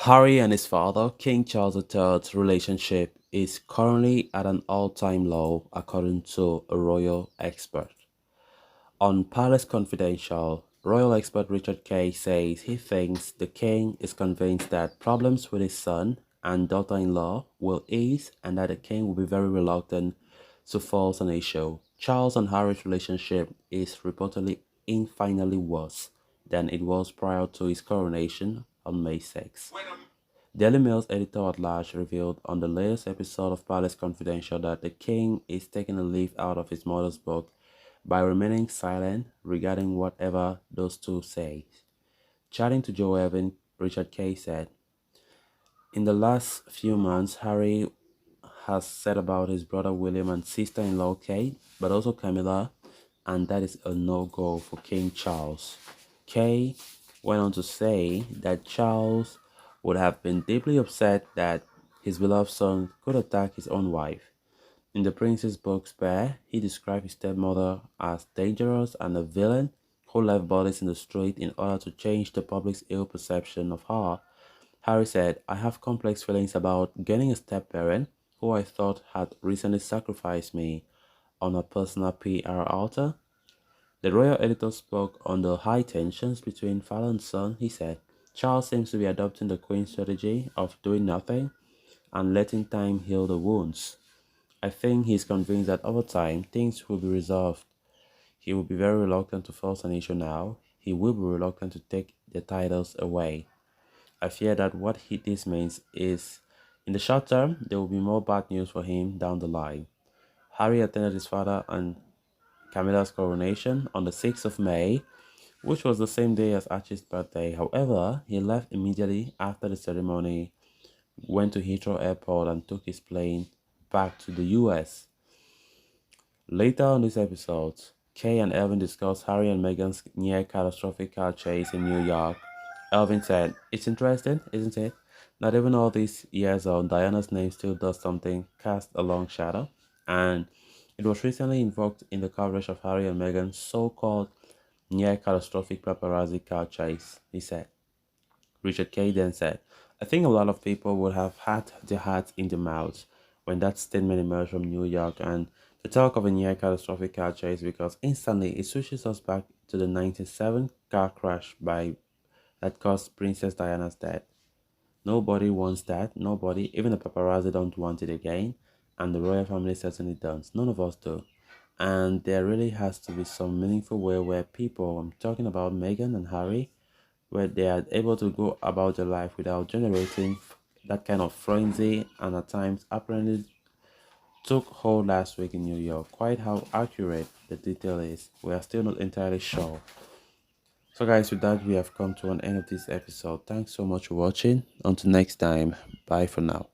Harry and his father, King Charles III's relationship is currently at an all-time low, according to a royal expert. On Palace Confidential, royal expert Richard Kay says he thinks the king is convinced that problems with his son and daughter-in-law will ease and that the king will be very reluctant to force an issue. Charles and Harry's relationship is reportedly infinitely worse than it was prior to his coronation on May 6. Daily Mail's editor-at-large revealed on the latest episode of Palace Confidential that the king is taking a leaf out of his mother's book by remaining silent regarding whatever those two say. Chatting to Joe Evan, Richard Kay said, "In the last few months, Harry has said about his brother William and sister-in-law Kate, but also Camilla, and that is a no-go for King Charles." Kay went on to say that Charles would have been deeply upset that his beloved son could attack his own wife. In the prince's book Spare, he described his stepmother as dangerous and a villain who left bodies in the street in order to change the public's ill perception of her. Harry said, "I have complex feelings about getting a step-parent who I thought had recently sacrificed me on a personal PR altar." The royal editor spoke on the high tensions between father and son. He said, "Charles seems to be adopting the Queen's strategy of doing nothing and letting time heal the wounds. I think he's convinced that over time, things will be resolved. He will be very reluctant to force an issue now. He will be reluctant to take the titles away. I fear that this means is, in the short term, there will be more bad news for him down the line." Harry attended his father and Camilla's coronation on the 6th of May, which was the same day as Archie's birthday. However, he left immediately after the ceremony, went to Heathrow Airport and took his plane back to the US. Later on this episode, Kay and Elvin discussed Harry and Meghan's near catastrophic car chase in New York. Elvin said, "It's interesting, isn't it? Not even all these years on, Diana's name still does something, cast a long shadow, and it was recently invoked in the coverage of Harry and Meghan's so-called near catastrophic paparazzi car chase," he said. Richard Kay then said, "I think a lot of people would have had their hearts in their mouths when that statement emerged from New York and the talk of a near catastrophic car chase because instantly it switches us back to the 1997 car crash that caused Princess Diana's death. Nobody wants that. Nobody, even the paparazzi, don't want it again, and the royal family certainly don't. None of us do. And there really has to be some meaningful way where people, I'm talking about Meghan and Harry, where they are able to go about their life without generating that kind of frenzy and at times apparently took hold last week in New York. Quite how accurate the detail is, we are still not entirely sure. So guys, with that we have come to an end of this episode. Thanks so much for watching. Until next time, bye for now.